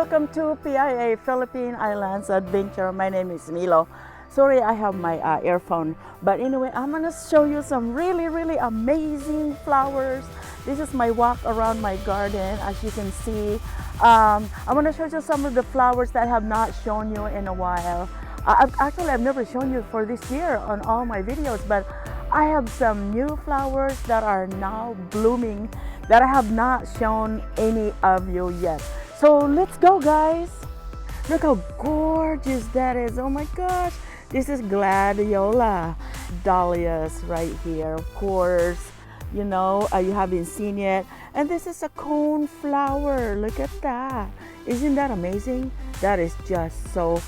welcome to PIA, Philippine Islands Adventure. My name is Milo. Sorry, I have my earphone. But anyway, I'm gonna show you some really amazing flowers. This is my walk around my garden. As you can see, I'm gonna show you some of the flowers that I have not shown you in a while. I've never shown you for this year on all my videos, but I have some new flowers that are now blooming that I have not shown any of you yet. So let's go, guys. Look how gorgeous that is. Oh my gosh. This is gladiola dahlias right here. Of course, you know, you haven't seen it. And this is a cone flower. Look at that. Isn't that amazing? That is just so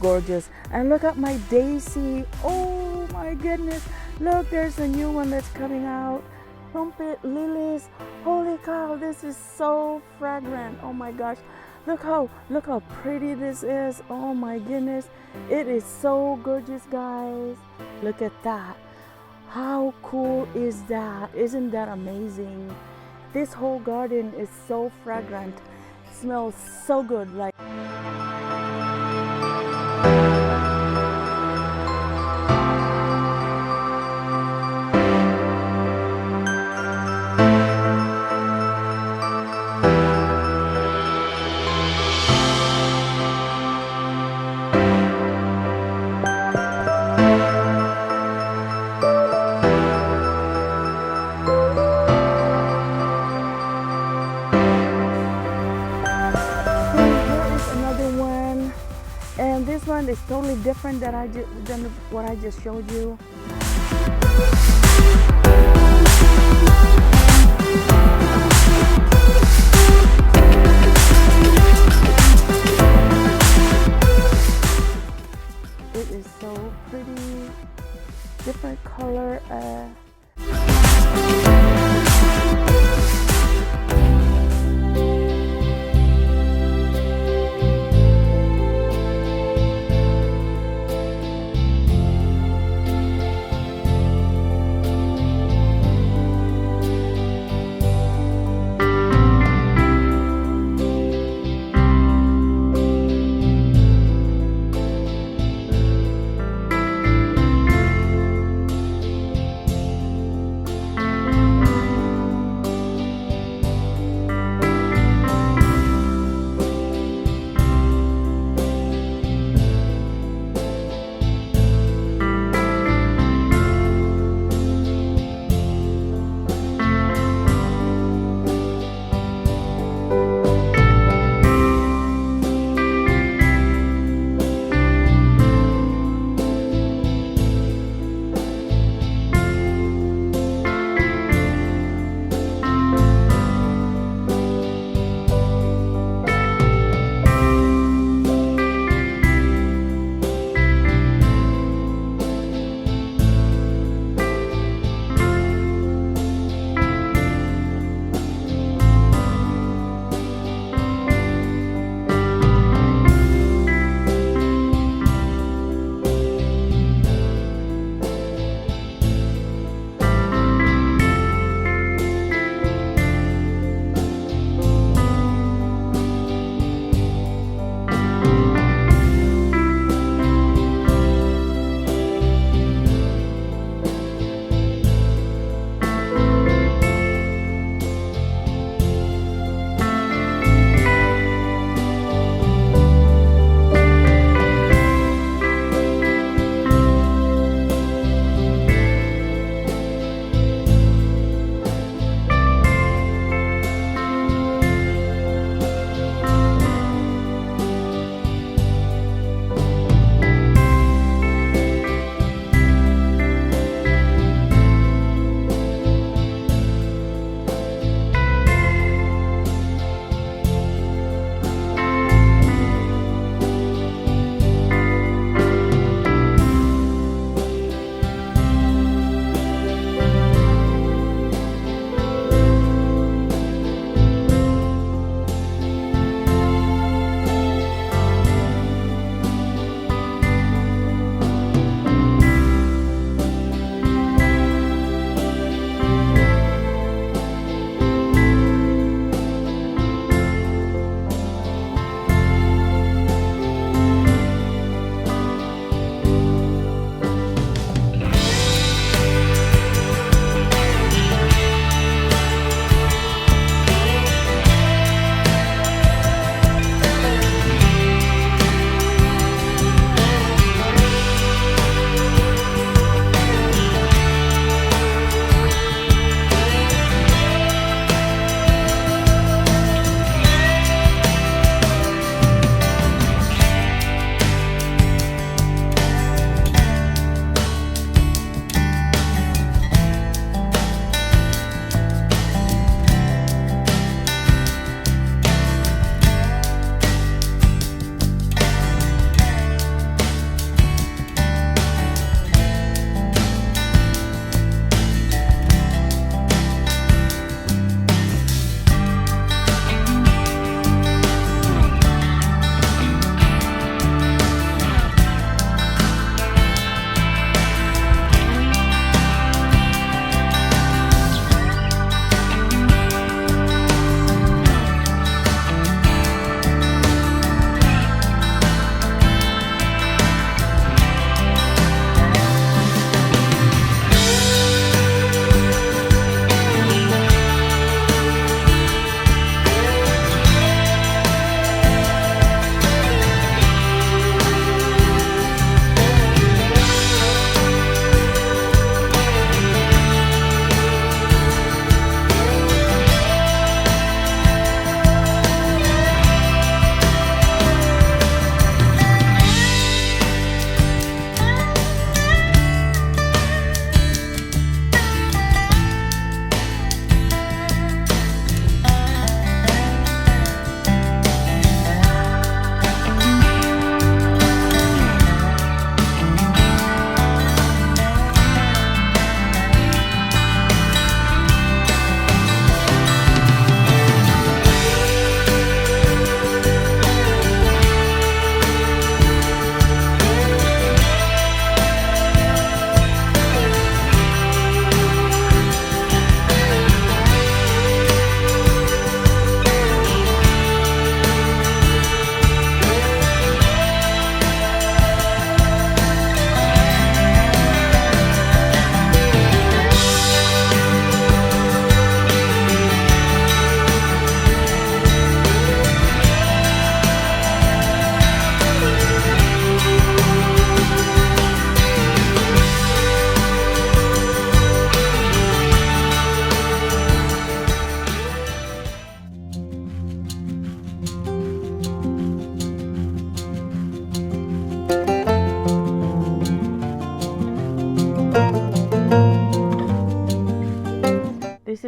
gorgeous. And look at my daisy. Oh my goodness. Look, there's a new one that's coming out. Trumpet lilies. Holy cow, this is so fragrant. Oh my gosh. Look how pretty this is. Oh my goodness. It is so gorgeous, guys. Look at that. How cool is that? Isn't that amazing? This whole garden is so fragrant. It smells so good. Like this one is totally different than what I just showed you. It is so pretty, different color.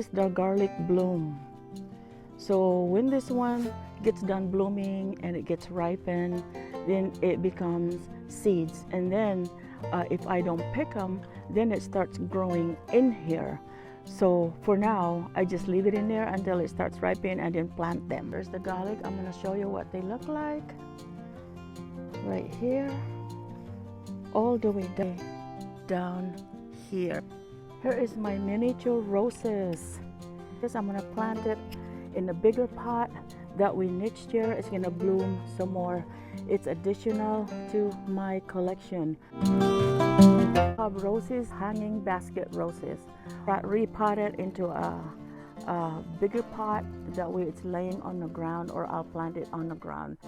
is the garlic bloom. So when this one gets done blooming and it gets ripened, then it becomes seeds. And then if I don't pick them, then it starts growing in here. So for now, I just leave it in there until it starts ripening and then plant them. There's the garlic. I'm gonna show you what they look like. Right here, all the way down here. Here is my miniature roses. This I'm gonna plant it in a bigger pot. That way next year it's gonna bloom some more. It's additional to my collection. I have roses, hanging basket roses. I repotted into a bigger pot. That way it's laying on the ground, or I'll plant it on the ground.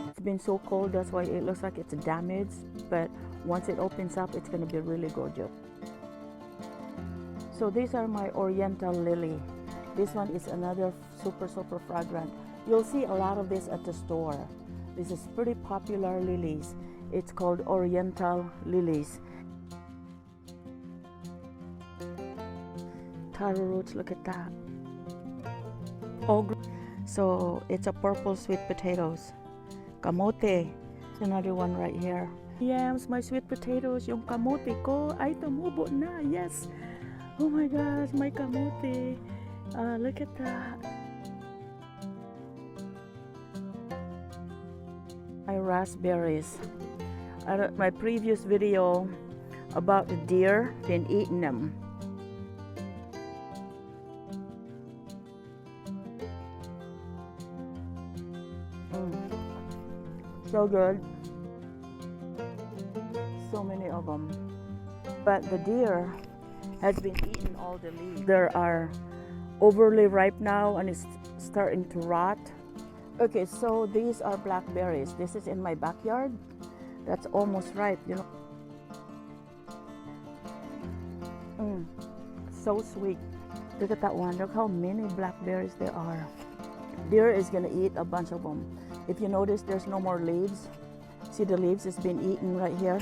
It's been so cold, that's why it looks like it's damaged, but once it opens up, it's gonna be really gorgeous. So these are my oriental lily. This one is another super fragrant. You'll see a lot of this at the store. This is pretty popular lilies. It's called oriental lilies. Taro roots, look at that. So it's a purple sweet potatoes. Kamote, another one right here. Yams, my sweet potatoes, yung kamote ko ay tumubo na, yes. Oh my gosh, my kamote. Look at that. My raspberries. My previous video about the deer, been eating them. So good. So many of them. But the deer has been eating all the leaves. They are overly ripe now and it's starting to rot. Okay, so these are blackberries. This is in my backyard. That's almost ripe, you know. So sweet. Look at that one. Look how many blackberries there are. Deer is gonna eat a bunch of them. If you notice, there's no more leaves. See the leaves has been eaten right here.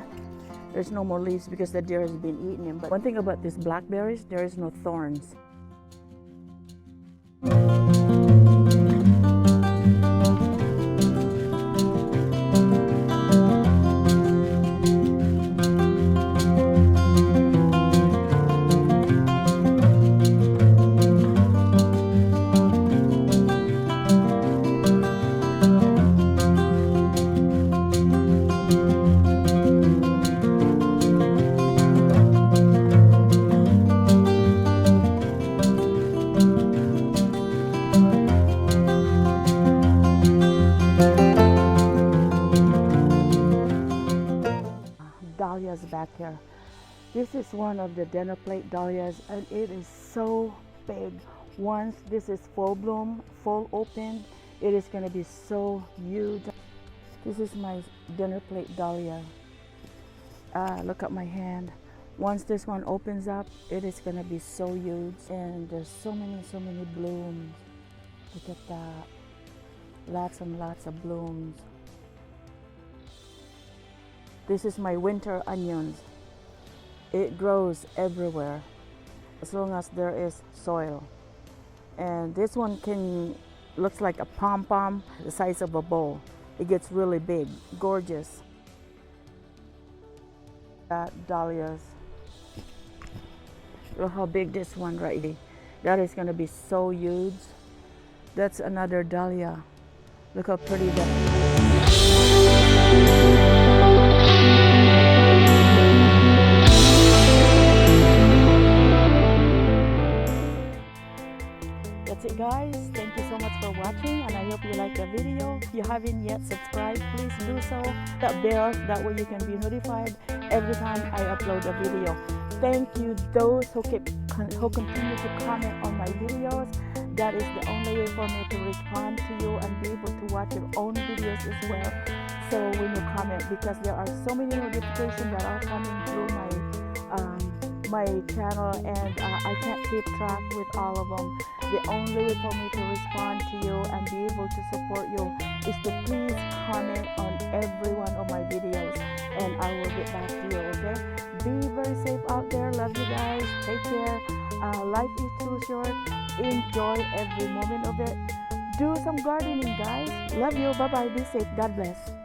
There's no more leaves because the deer has been eating them. But one thing about these blackberries, there is no thorns. Dahlias back here. This is one of the dinner plate dahlias and it is so big. Once this is full bloom, full open, it is going to be so huge. This is my dinner plate dahlia. Look at my hand. Once this one opens up, it is going to be so huge, and there's so many blooms. Look at that. Lots and lots of blooms. This is my winter onions. It grows everywhere as long as there is soil. And this one looks like a pom-pom the size of a bowl. It gets really big, gorgeous. That dahlias. Look how big this one right here. That is going to be so huge. That's another dahlia. Look how pretty that is. That's it, guys. Thank you so much for watching, and I hope you like the video. If you haven't yet subscribed, please do so. That bell, that way you can be notified every time I upload a video. Thank you those who continue to comment on my videos. That is the only way for me to respond to you and be able to watch your own videos as well. So when you comment, because there are so many notifications that are coming through my channel, and I can't keep track with all of them. The only way for me to respond to you and be able to support you is to please comment on every one of my videos, and I will get back to you, okay? Be very safe out there. Love you guys. Take care. Life is too short. Enjoy every moment of it. Do some gardening, guys. Love you. Bye bye. Be safe. God bless.